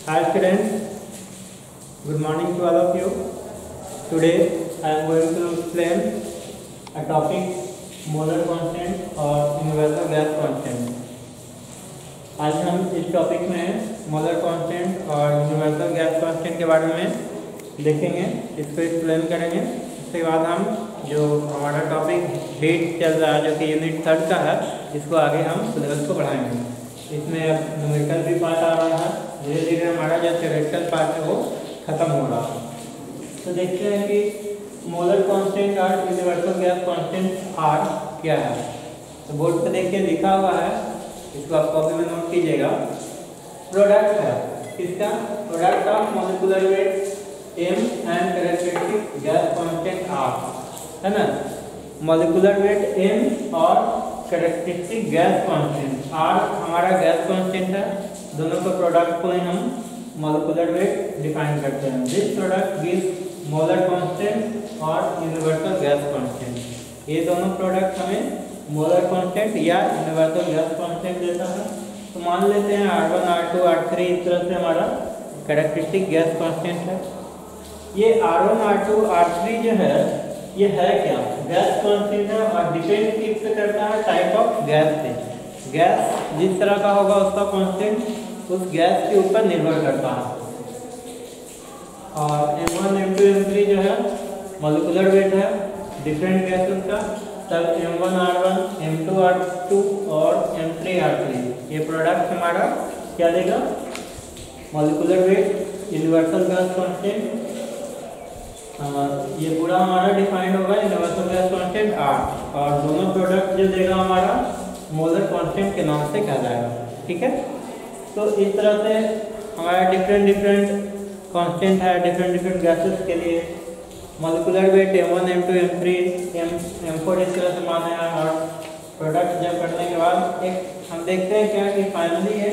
Hi students, good morning to all of you. Today I am going to explain a topic molar constant और universal gas constant. आज हम इस topic में molar constant और universal gas constant के बारे में देखेंगे, इसको एक्सप्लेन करेंगे। इसके बाद हम जो हमारा टॉपिक हीट चल रहा है जो कि यूनिट 3 का है, इसको आगे हम सिलेबस को बढ़ाएंगे। इसमें अब न्यूमेरिकल भी पार्ट आ रहा है, धीरे धीरे हमारा जो थ्योरेटिकल पार्ट है वो खत्म हो रहा है। तो देखते हैं कि मोलर कांस्टेंट और यूनिवर्सल गैस कांस्टेंट आर क्या है। तो बोर्ड पे देखिए लिखा हुआ है, इसको आप कॉपी में नोट कीजिएगा। प्रोडक्ट है किसका? Product of molecular weight m and characteristic gas constant r, है ना। मॉलिक्यूलर वेट m और कैरेक्टरिस्टिक गैस कांस्टेंट r हमारा गैस कांस्टेंट है। दोनों के प्रोडक्ट को ही हम मॉलिक्यूलर वेट डिफाइन करते हैं। This product gives molar constant और यूनिवर्सल गैस कांस्टेंट। ये दोनों प्रोडक्ट हमें मोलर कांस्टेंट या यूनिवर्सल गैस कांस्टेंट देता है। तो मान लेते हैं R1, R2, R3 इस तरह से हमारा कैरेक्टरिस्टिक गैस कांस्टेंट है। ये R1, R2, R3 जो है ये है क्या? गैस कांस्टेंट है और डिपेंड किस पे करता है? टाइप ऑफ गैस पे। गैस जिस तरह का होगा उसका कांस्टेंट उस गैस के ऊपर निर्भर करता है। और M1, M2, M3 जो है मॉलिक्यूलर वेट है डिफरेंट गैसेस का, तब M1 R1, M2 R2 और M3 R3 ये प्रोडक्ट हमारा क्या देगा? Molecular weight universal gas constant. ये पूरा हमारा डिफाइंड होगा यूनिवर्सल गैस कांस्टेंट R, और दोनों प्रोडक्ट जो देगा हमारा मोलर कांस्टेंट के नाम से कहलाएगा। ठीक है, तो इस तरह से हमारा डिफरेंट कांस्टेंट है डिफरेंट गैसेस के लिए। Molecular weight M1, M2, M3, M4 इस तरह से माना है। और प्रोडक्ट जब करने के बाद एक हम देखते हैं क्या कि फाइनली है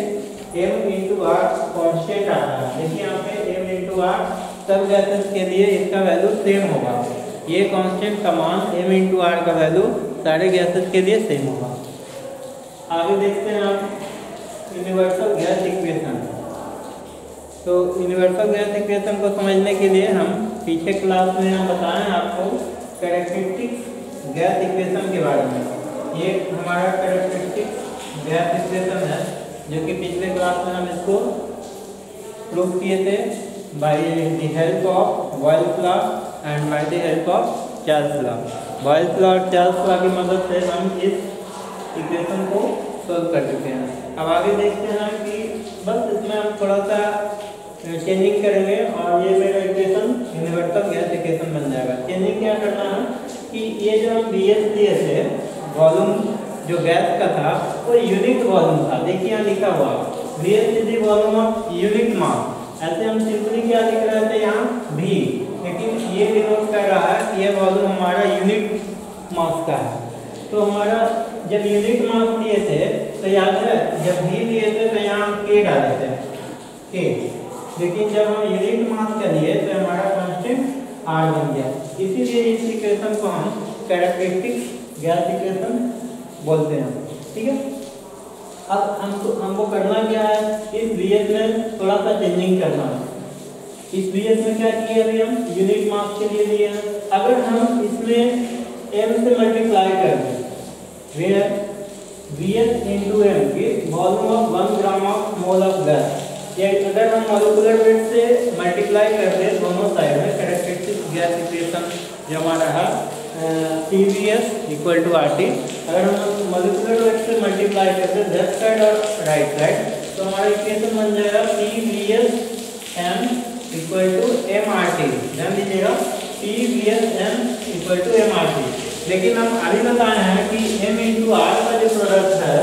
M इंटू R कॉन्स्टेंट आता है। देखिए यहाँ पे M इंटू R सब गैसेस के लिए इसका वैल्यू सेम होगा। ये कांस्टेंट का मान M इंटू R का वैल्यू सारे गैसेस के लिए सेम होगा। आगे देखते हैं आप यूनिवर्सल गैस इक्वेशन। तो यूनिवर्सल गैस इक्वेशन को समझने के लिए हम पीछे क्लास में हम बताएं आपको कैरेक्टरिस्टिक गैस इक्वेशन के बारे में। ये हमारा कैरेक्टरिस्टिक गैस इक्वेशन है जो कि पिछले क्लास में हम इसको प्रूव किए थे by the help of Boyle's law and by the help of Charles law. Boyle's law और चार्ल्स लॉ की मदद से हम इस इक्वेशन को सोल्व कर चुके हैं। अब आगे देखते हैं कि बस इसमें हम थोड़ा सा चेंजिंग करेंगे और ये मेरा इक्वेशन यूनिवर्सल गैस इक्वेशन बन जाएगा। चेंजिंग क्या करना है कि ये जो हम BS दिए थे वॉल्यूम जो गैस का था वो यूनिट वॉल्यूम था। देखिए यहाँ लिखा हुआ BS is the volume of unit mass. ऐसे हम सिंपली क्या लिख रहे थे यहाँ V, लेकिन ये डिनोट कर रहा है कि ये वॉल्यूम हमारा यूनिट मास का है। तो हमारा जब यूनिट मास लिए थे तो याद है जब V लिए थे तो यहाँ हम K डाले थे K, लेकिन जब हम यूनिट मास का लिए तो हमारा कांस्टेंट R बन गया। इसीलिए इस इक्वेशन को हम कैरेक्टरिस्टिक गैस इक्वेशन बोलते हैं। ठीक है, अब हमको करना क्या है, इस BS में थोड़ा सा चेंजिंग करना है। इस BS में क्या किए अभी हम यूनिट मास के लिए लिए हैं। अगर हम इसमें M से मल्टीप्लाई कर दें where BS into M is volume of 1 gram of mole of gas. ये अगर हम मॉलिक्यूलर वेट से मल्टीप्लाई कर दें दोनों साइड में, कैरेक्टरिस्टिक गैस इक्वेशन जो हमारा है CBS इक्वल टू RT, अगर हम मॉलिक्यूलर वेट से मल्टीप्लाई करते हैं लेफ्ट साइड और राइट साइड तो हमारा इक्वेशन बन जाएगा PBS M equal to MRT। ध्यान दीजिएगा PBS M equal to MRT। लेकिन हम अभी बताए हैं कि M इंटू R का जो प्रोडक्ट है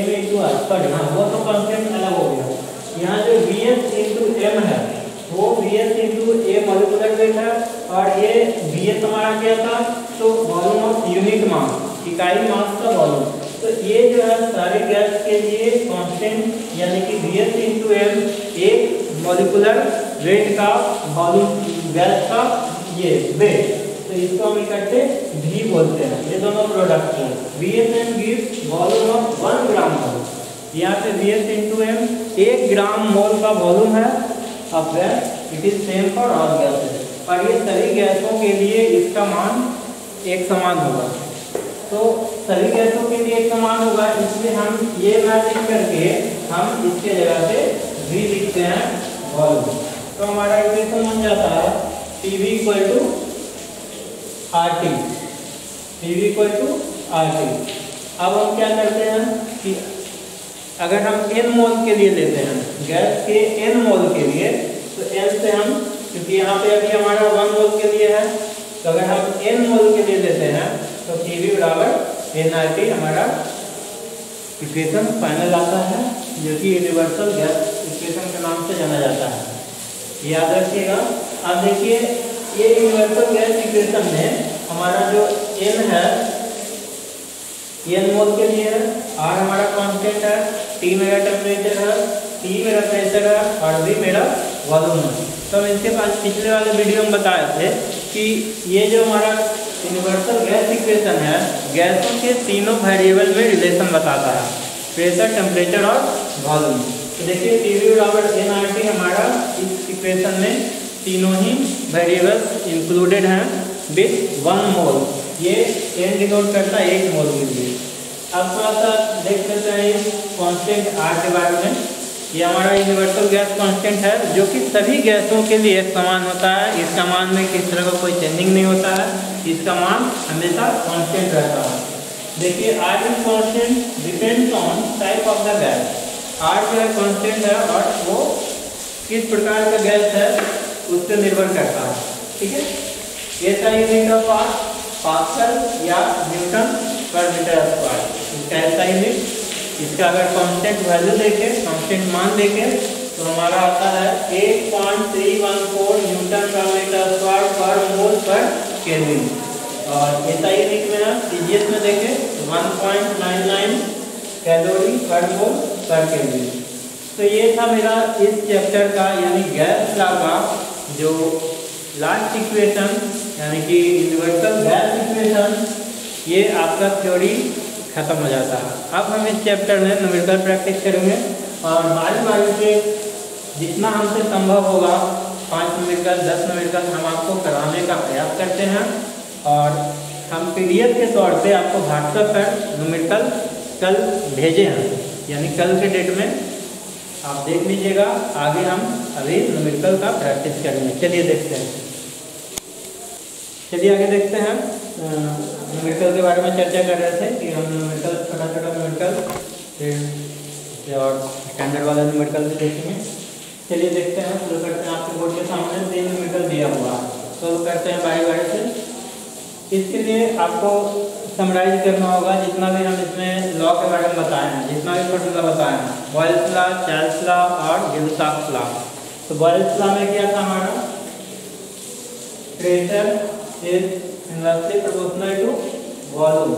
M इंटू R सॉरी हाँ वो तो कांस्टेंट अलग हो गया। यहाँ जो BS इंटू M है वो BS into A molecular weight है और ये BS हमारा क्या था? तो वॉल्यूम ऑफ यूनिट मास, इकाई मास का वॉल्यूम। तो ये जो है सारे गैस के लिए कांस्टेंट यानी कि BS इंटू M एक मॉलिक्यूलर वेट का वॉल्यूम गैस का ये वेट, तो इसको हम इकट्ठे V बोलते हैं। ये दोनों प्रोडक्ट हैं। BSM gives वॉल्यूम ऑफ 1 ग्राम मोल। यहाँ पे VS इंटू एम 1 ग्राम मोल का वॉल्यूम है of gas, it is same for all gases. और ये सभी गैसों के लिए इसका मान एक समान होगा। तो सभी गैसों के लिए एक समान होगा, इसलिए हम ये ना लिख करके हम इसके जगह पे V लिखते हैं वॉल्यूम। तो हमारा इक्वेशन बन जाता है PV equal to RT, PV equal to RT। अब हम क्या करते हैं कि अगर हम N मोल के लिए लेते हैं, गैस के N मोल के लिए, तो N से हम, क्योंकि यहाँ पे अभी हमारा 1 मोल के लिए है, तो अगर हम N मोल के लिए लेते हैं तो PV बराबर nRT हमारा इक्वेशन फाइनल आता है, जो कि यूनिवर्सल गैस इक्वेशन के नाम से जाना जाता है, याद रखिएगा। अब देखिए ये यूनिवर्सल गैस इक्वेशन में हमारा जो N है, N मोल के लिए है, R हमारा कांस्टेंट है, T मेरा टेम्परेचर है, T मेरा प्रेशर है और V मेरा वॉल्यूम है। तो इनके पास पिछले वाले वीडियो में बताए थे कि ये जो हमारा यूनिवर्सल गैस इक्वेशन है, गैसों के तीनों वेरिएबल में रिलेशन बताता है, प्रेशर, टेम्परेचर और वॉल्यूम। तो देखिए PV बराबर nRT हमारा इस इक्वेशन में तीनों ही वेरिएबल्स इंक्लूडेड हैं विथ 1 मोल। ये n डिनोट करता है 1 मोल के लिए। अब थोड़ा सा देख लेते हैं कांस्टेंट R के बारे में। ये हमारा यूनिवर्सल गैस कांस्टेंट है, जो कि सभी गैसों के लिए समान होता है। इसका मान में किस तरह का कोई चेंजिंग नहीं होता है, इसका मान हमेशा कांस्टेंट रहता है। देखिए R is constant depends on type of the gas. R जो है कांस्टेंट है और वो किस प्रकार का गैस है उस पर निर्भर करता है, ठीक है। ऐसा यूनिट ऑफ R पास्कल या न्यूटन पर मीटर स्क्वायर, इसका ऐसा यूनिट। इसका अगर कांस्टेंट वैल्यू देखें, कांस्टेंट मान देखें, तो हमारा आता है 8.314 न्यूटन पर मीटर स्क्वायर पर मोल पर केल्विन। और ऐसा यूनिट में हम सीजीएस में देखें तो 1.99 कैलोरी पर मोल पर केल्विन। तो ये था मेरा इस चैप्टर का यानी गैस लॉ का जो लास्ट इक्वेशन, यानी कि यूनिवर्सल गैस इक्वेशन, ये आपका थ्योरी खत्म हो जाता है। अब हम इस चैप्टर में न्यूमेरिकल प्रैक्टिस करेंगे और बारी बारी से जितना हमसे संभव होगा 5 न्यूमेरिकल 10 न्यूमेरिकल हम आपको कराने का प्रयास करते हैं। और हम PDF के तौर पे आपको व्हाट्सएप पर न्यूमेरिकल कल भेजे हैं, यानी कल के डेट में आप देख लीजिएगा। आगे हम अभी न्यूमेरिकल का प्रैक्टिस करेंगे। चलिए देखते हैं, चलिए आगे देखते हैं। न्यूमेरिकल के बारे में चर्चा कर रहे थे कि हम न्यूमेरिकल छोटा छोटा न्यूमेरिकल फिर और स्टैंडर्ड वाला न्यूमेरिकल भी देखेंगे। चलिए देखते हैं, शुरू करते हैं। आपके बोर्ड के सामने 3 न्यूमेरिकल दिया हुआ है, शुरू करते हैं बारी बारी से। इसके लिए आपको समराइज करना होगा जितना भी हम इसमें लॉ के बारे में बताए हैं, जितना भी फॉर्मूला बताए हैं, बॉयल्स लॉ, चार्ल्स लॉ और गिब्स लॉ। तो बॉयल्स लॉ में क्या था हमारा, pressure is inversely proportional to volume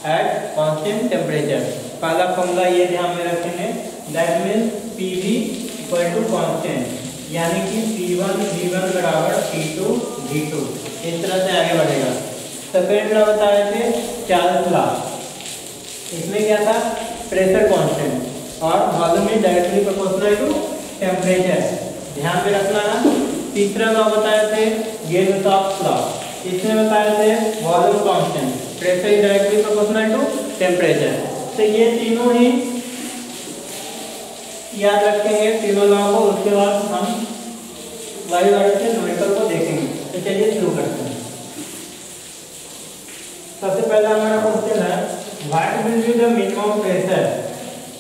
at constant temperature. पहला फॉर्मूला ये ध्यान में रखेंगे, that means PV equal to constant, यानी कि P1 V1 बराबर P2 V2। इस तरह से आगे बढ़ेगा। सेकेंड लॉ बताए थे चार्ल्स लॉ, इसमें क्या था, प्रेशर कांस्टेंट और volume is directly proportional to temperature, ध्यान में रखना है। तीसरा लॉ बताए थे गिब्स लॉ, इसमें बताए थे volume constant, pressure is directly proportional to temperature. तो ये तीनों ही याद रखेंगे तीनों लॉ को। उसके बाद हम बारी बारी से न्यूमेरिकल को देखेंगे। तो चलिए शुरू करते हैं। सबसे पहला हमारा क्वेश्चन है what will be the minimum pressure,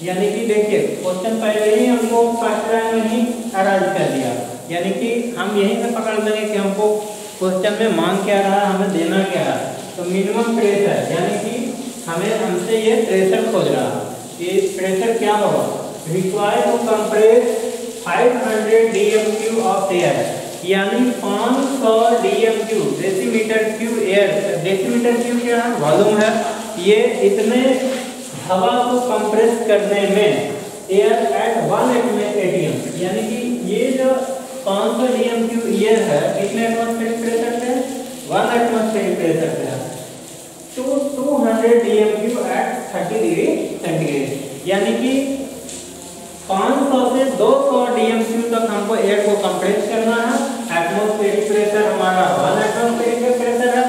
यानी कि देखिए क्वेश्चन पहले ही हमको फर्स्ट लाइन में ही अराइज कर दिया, यानी कि हम यहीं से पकड़ लेंगे कि हमको क्वेश्चन में मांग क्या रहा है, हमें देना क्या है। तो मिनिमम प्रेशर यानी कि हमें हमसे ये प्रेशर खोज रहा है। ये प्रेशर क्या होगा, required to compress 500 dm³ of air, यानी 500 dm³ decimetre cube air. Decimetre cube क्या है, वॉल्यूम है। ये इतने हवा को कंप्रेस करने में एयर एट 1 atm, यानी कि ये जो 500 dm³ एयर है कितने एटमॉस्फेरिक प्रेशर पे, 1 एटमॉस्फेरिक प्रेशर पे है। तो 200 dm³ एट 30 डिग्री सेंटीग्रेड। यानी कि 500 से 200 DMQ तक हमको एयर को कंप्रेस करना है। एटमॉस्फेरिक प्रेशर हमारा 1 एटमॉस्फेरिक प्रेशर है,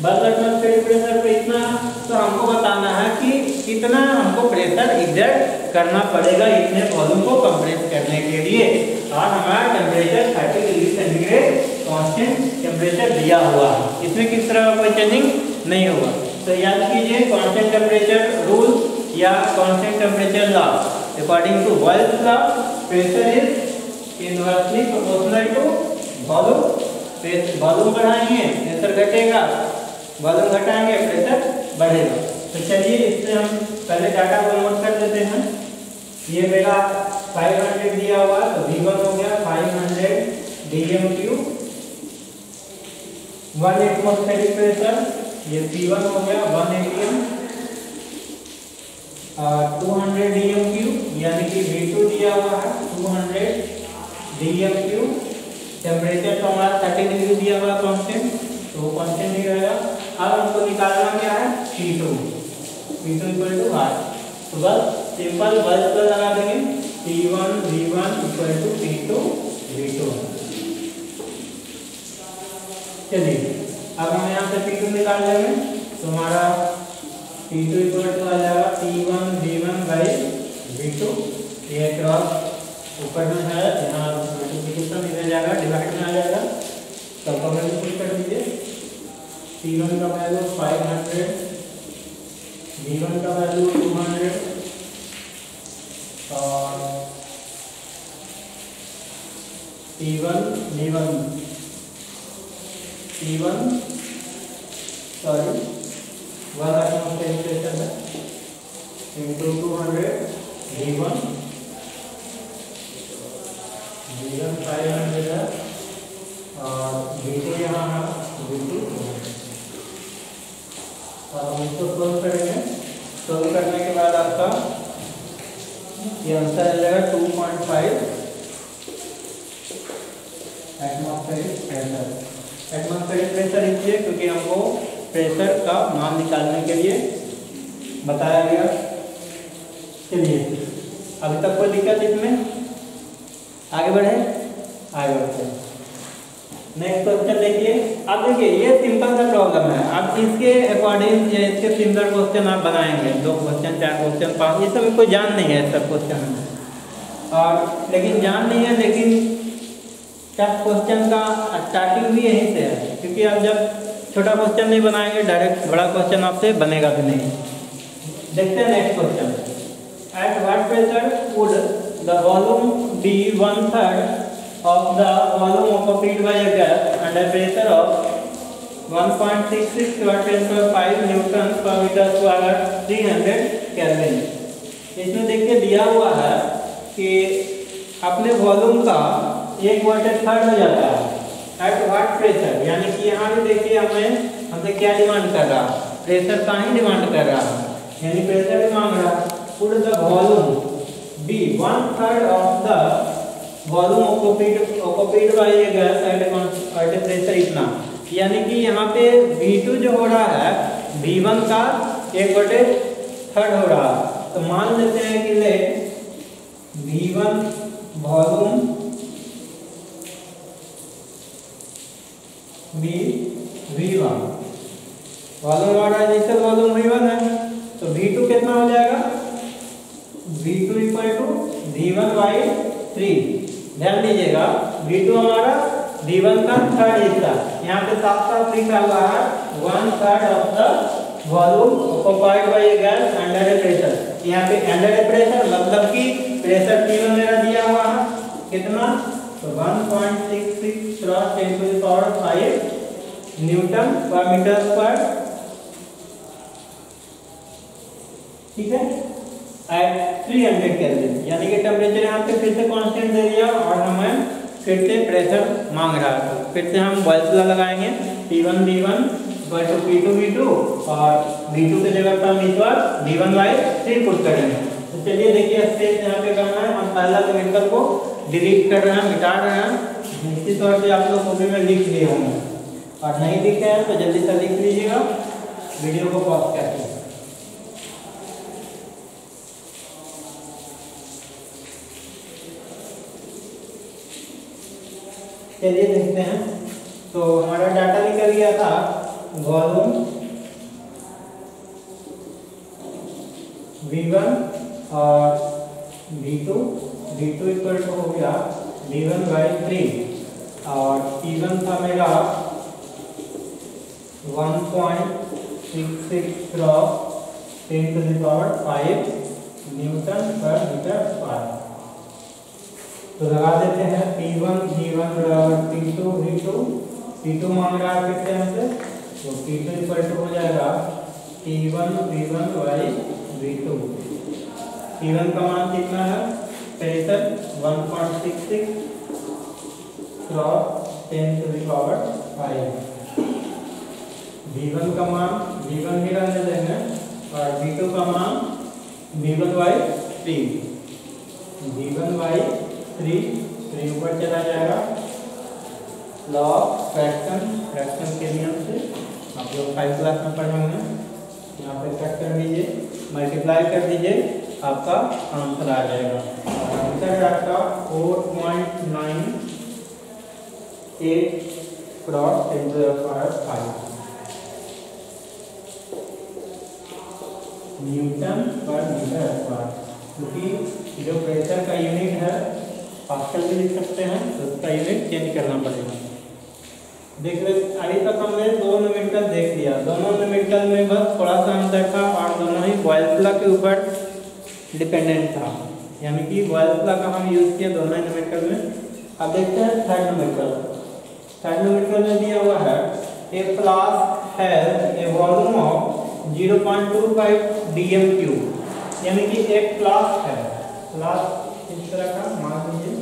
बस एटमॉस्फेरिक प्रेशर पे इतना, तो हमको बताना है कि कितना हमको प्रेशर एग्जर्ट करना पड़ेगा इतने वॉल्यूम को कंप्रेस करने के लिए। और हमारा temperature 30 degree centigrade constant temperature दिया हुआ है, इसमें किस तरह का कोई चेंजिंग नहीं होगा। तो याद कीजिए कांस्टेंट टेम्परेचर रूल या constant temperature law, according to Boyle's law pressure is inversely proportional to volume. Volume बढ़ाएंगे प्रेशर घटेगा, वॉल्यूम घटाएंगे प्रेशर बढ़ेगा। तो चलिए इससे हम पहले डाटा को नोट कर लेते हैं। ये मेरा 500 दिया हुआ है, तो V1 हो गया 500 DMQ 1 एटमॉस्फेरिक प्रेशर, ये P1 हो गया 1 atm, और 200 DMQ यानी कि V2 दिया हुआ है 200 DMQ। टेम्परेचर तो हमारा 30 डिग्री दिया हुआ कांस्टेंट, तो वो कांस्टेंट ही रहेगा। अब हमको निकालना क्या है P2 इक्वल टू R। तो बस सिंपल बस पर लगा देंगे P1 V1 equal to P2 V2। चलिए अब हम यहाँ से P2 निकाल लेंगे, तो हमारा P2 इक्वल टू आ जाएगा P1 V1 बाई V2। ये क्रॉस ऊपर में है, यहाँ मल्टीप्लिकेशन इधर जाएगा, डिवाइड में आ जाएगा, कैलकुलेट में कर दीजिए। P1 का वैल्यू 500, V1 का वैल्यू 200 और P1 V1 sorry 1 atmospheric pressure है इंटू 200 V1 500 है और V2 यहाँ है V2। अब हम इसको सोल्व करेंगे। सोल्व करने के बाद आपका ये आंसर आ जाएगा 2.5 एटमॉस्फेरिक प्रेशर। एटमॉस्फेरिक प्रेशर इसलिए क्योंकि हमको प्रेशर का मान निकालने के लिए बताया गया। चलिए अभी तक कोई दिक्कत इसमें, आगे बढ़े, आगे बढ़ते हैं। नेक्स्ट क्वेश्चन देखिए। अब देखिए ये सिंपल सा प्रॉब्लम है, अब इसके अकॉर्डिंग या इसके सिमिलर क्वेश्चन आप बनाएंगे, 2 क्वेश्चन 4 क्वेश्चन 5, ये सब कोई जान नहीं है सब क्वेश्चन में, और लेकिन जान नहीं है लेकिन टफ क्वेश्चन का स्टार्टिंग भी यहीं से है, क्योंकि आप जब छोटा क्वेश्चन नहीं बनाएंगे डायरेक्ट बड़ा क्वेश्चन आपसे बनेगा भी नहीं। देखते हैं next question. At what pressure would the volume be 1/3 of the volume occupied by a gas under pressure of 1.66 × 10⁵ Newton per meter square 300 Kelvin। इसमें देखिए दिया हुआ है कि अपने वॉल्यूम का 1/3 हो जाता है एट व्हाट प्रेशर, यानी कि यहाँ भी देखिए हमसे क्या डिमांड कर रहा है, प्रेशर का ही डिमांड कर रहा है, यानी प्रेशर भी मांग रहा है। Would the volume be 1/3 of the volume occupied by a gas at pressure इतना, यानी कि यहाँ पे V2 जो हो रहा है V1 का 1/3 हो रहा है। तो मान लेते हैं कि late V1 volume V1 volume आ रहा है, जैसे वॉल्यूम V1 है तो V2 कितना हो जाएगा, V2 इक्वल टू V1/3। ध्यान दीजिएगा V2 हमारा V1 का 3rd हिस्सा, यहाँ पे साफ लिखा हुआ है 1/3 of the volume occupied by a gas under A pressure. यहाँ पे अंडर ए प्रेशर मतलब कि प्रेशर P1 मेरा दिया हुआ है कितना, तो 1.66 × 10⁵ न्यूटन पर मीटर स्क्वायर, ठीक है, एट 300 केल्विन, यानी कि टेम्परेचर यहाँ पे फिर से कांस्टेंट दे दिया और हमें फिर से प्रेशर मांग रहा है। फिर से हम बॉयल्स लॉ लगाएंगे P1 V1 P2 V2 और V2 के जगह पर हम इस बार V1/3 पुट करेंगे। तो चलिए देखिए स्टेप यहाँ पे करना है, हम पहला केमिकल को डिलीट कर रहे हैं, मिटा रहे हैं। निश्चित तौर से आप लोग कॉपी में लिख लिए होंगे, और नहीं लिखे हैं तो जल्दी से लिख लीजिएगा, वीडियो को पॉज करके। चलिए देखते हैं। तो हमारा डाटा निकल गया था वॉल्यूम V1 और V2 इक्वल टू हो गया V1/3 और P1 था मेरा 1.66 क्रॉस 10⁵ न्यूटन पर मीटर स्क्वायर। तो लगा देते हैं P1 V1 बराबर P2 V2। P2 मांग रहा है कितने हमसे, तो P2 इक्वल टू हो जाएगा P1 V1/V2। P1 का मान कितना है, 1.66 क्रॉस 10⁵। V1 का मान V1 ही रहने देंगे और V2 का मान V1/3 ऊपर चला जाएगा। लॉ ऑफ फ्रैक्शन के नियम से आप लोग 5 क्लास में पढ़े होंगे। यहाँ पे कट कर दीजिए, मल्टीप्लाई कर दीजिए, आपका आंसर आ जाएगा। आंसर आपका 4.98 क्रॉस 10⁵ न्यूटन पर मीटर स्क्वायर। क्योंकि जो प्रेशर का यूनिट है पास्कल भी लिख सकते हैं, तो उसका यूनिट चेंज करना पड़ेगा। देख ले, अभी तक हमने 2 न्यूमेरिकल देख लिया। दोनों न्यूमेरिकल में बस थोड़ा सा अंतर था और दोनों ही बॉयल्स लॉ के ऊपर डिपेंडेंट था, यानी कि बॉयल्स लॉ का हम यूज किया दोनों न्यूमेरिकल में। अब देखते हैं थर्ड न्यूमेरिकल में दिया हुआ है a flask has a volume of 0.25 dm³, यानी कि एक फ्लास्क है, फ्लास्क इस तरह का मान लीजिए,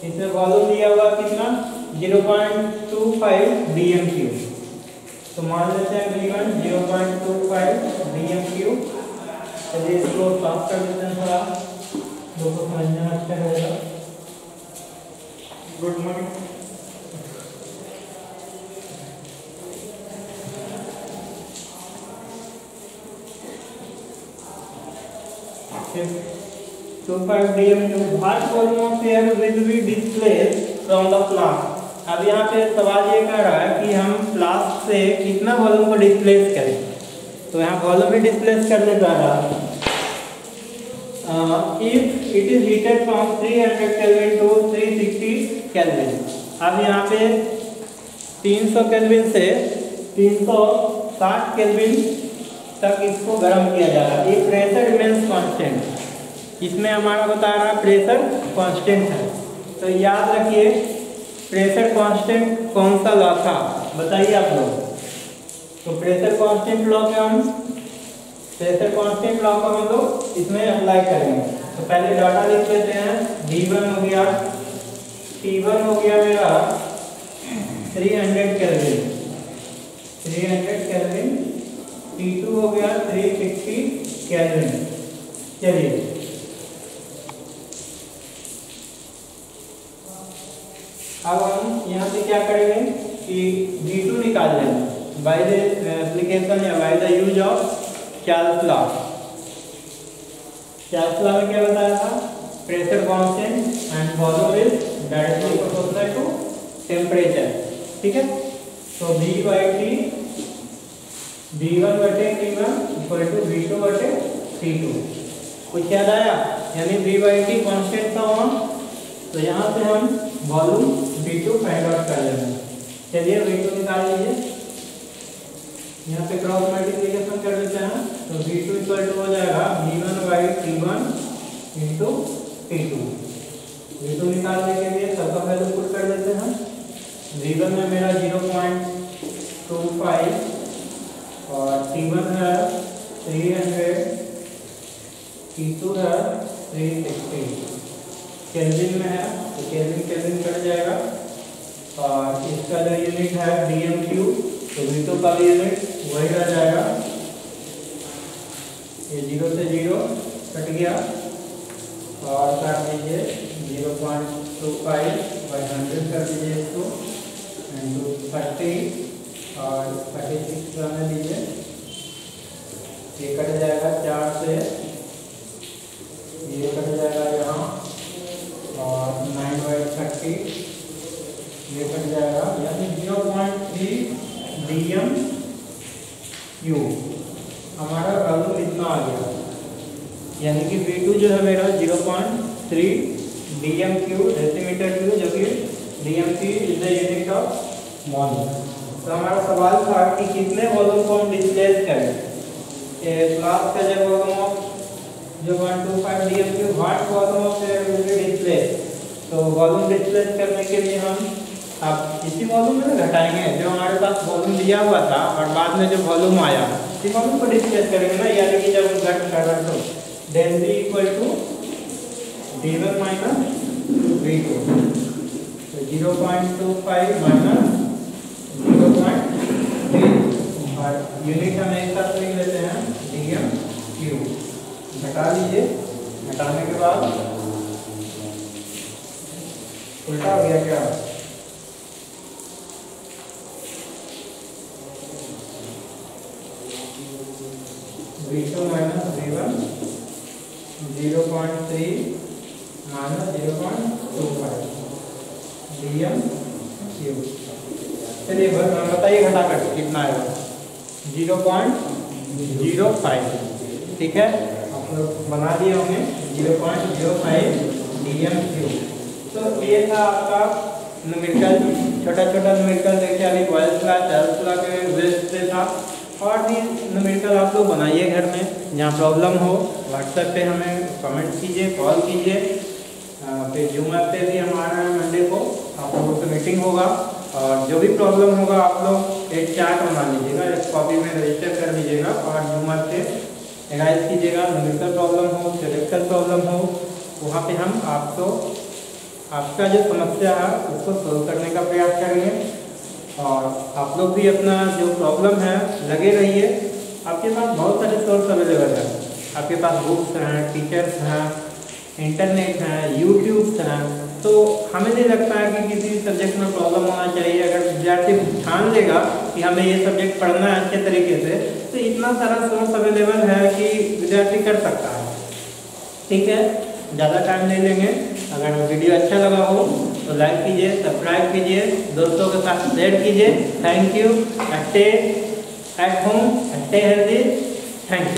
इसमें वॉल्यूम दिया हुआ कितना 0.25 dm³। तो मान लेते हैं V1 0.25 dm³। चलिए इसको साफ कर देते हैं, थोड़ा लोगों को समझना अच्छा रहेगा। Good morning. So 5 dm², what volume of air will be displaced from the flask। अब यहाँ पे सवाल ये कर रहा है कि हम फ्लास्क से कितना वॉल्यूम को डिस्प्लेस करें, तो यहाँ वॉल्यूम भी डिस्प्लेस करने जा रहा है। If it is heated from 300 kelvin to 360 kelvin. अब यहाँ पे 300 केल्विन से 360 केल्विन तक इसको गर्म किया जा रहा है। ये प्रेशर रिमेन्स कांस्टेंट, इसमें हमारा बता रहा प्रेशर कांस्टेंट है। तो याद रखिए प्रेशर कांस्टेंट कौन सा लॉ था, बताइए आप लोग। तो प्रेशर कांस्टेंट लॉ को हम लोग इसमें अप्लाई करेंगे। तो पहले डाटा लिख लेते हैं। V1 हो गया, T1 हो गया मेरा 300 केल्विन, T2 हो गया 360 केल्विन। चलिए अब हम यहाँ से क्या करेंगे कि V2 निकाल लेंगे बाय द एप्लीकेशन या by the use of Charles law. Charles law में क्या बताया था, pressure constant and volume is directly proportional to temperature. ठीक है, तो V/T V1/T1 equal to V2/T2। कुछ याद आया, यानी V/T कांस्टेंट था वहाँ, तो यहाँ से हम वॉल्यूम V2 फाइंड आउट कर लेंगे। चलिए V2 निकाल लीजिए, यहाँ पे क्रॉस मल्टीप्लिकेशन कर देते हैं। तो V2 इक्वल टू हो जाएगा V1/T1 इंटू T2। V2 निकालने के लिए सबका वैल्यू पुट कर देते हैं। V1 में मेरा 0.25 और T1 है 300, T2 है 360 केल्विन में है, तो केल्विन कट जाएगा। और इसका जो यूनिट है dm³, तो V2 का भी यूनिट वही रह जाएगा। ये 0 से 0 कट गया और काट दीजिए 0.25/100 कर दीजिए इसको, इंटू 30 और 36 रहने दीजिए। ये कट जाएगा 4 से, ये कट जाएगा यहाँ और 9/30 ये कट जाएगा, यानी 0.3 dm³ हमारा वॉल्यूम इतना आ गया, यानी कि V2 जो है मेरा 0.3 dm³ डेसीमीटर क्यूब, जो कि dm³ is the unit of volume. तो हमारा सवाल था कि कितने वॉल्यूम को हम डिस्प्लेस करें। क्लास का जब volume of 0.25 dm³ what volume of displace, तो वॉल्यूम डिस्प्लेस करने के लिए हम अब इसी वॉल्यूम में घटाएंगे जो हमारे पास वॉल्यूम दिया हुआ था, और बाद में जो वॉल्यूम आया इसी वॉल्यूम को डिस्प्लेस करेंगे ना, यानी कि जब हम घट कर रहे तो del V equal to d1 minus V2, तो 0.25 माइनस 0.3, और यूनिट हम एक साथ लिख लेते हैं dm³। घटा लीजिए, घटाने के बाद उल्टा हो गया क्या, V2 minus V1 0.3 minus 0.25 dm³। चलिए बस बताइए घटाकर कितना आएगा, 0.05। ठीक है, आप लोग बना दिए होंगे 0.05 dm³। तो ये था आपका न्यूमेरिकल, छोटा छोटा न्यूमेरिकल देखिए, अभी ट्वेल्थ क्लास के बेस पे था। और भी न्यूमेरिकल आप लोग बनाइए घर में, जहाँ प्रॉब्लम हो व्हाट्सएप पे हमें कमेंट कीजिए, कॉल कीजिए, फिर जूम ऐप पे भी हमारा मंडे को आप लोगों से मीटिंग होगा, और जो भी प्रॉब्लम होगा आप लोग एक चार्ट बना लीजिएगा, एक कॉपी में रजिस्टर कर लीजिएगा, और जूम ऐप पे एनालाइज कीजिएगा। न्यूमेरिकल प्रॉब्लम हो, थ्योरेटिकल प्रॉब्लम हो, वहाँ पे हम आपको आपका जो समस्या है उसको सोल्व करने का प्रयास करेंगे। और आप लोग भी अपना जो प्रॉब्लम है लगे रहिए, आपके पास बहुत सारे सोर्स अवेलेबल है, आपके पास बुक्स हैं, टीचर्स हैं, इंटरनेट है, यूट्यूब हैं। तो हमें नहीं लगता है कि किसी सब्जेक्ट में प्रॉब्लम होना चाहिए। अगर विद्यार्थी ठान लेगा कि हमें ये सब्जेक्ट पढ़ना है अच्छे तरीके से, तो इतना सारा सोर्स अवेलेबल है कि विद्यार्थी कर सकता है। ठीक है, ज़्यादा टाइम ले लेंगे। अगर वीडियो अच्छा लगा हो तो लाइक कीजिए, सब्सक्राइब कीजिए, दोस्तों के साथ शेयर कीजिए। Thank you. Stay at home, stay healthy. Thank you.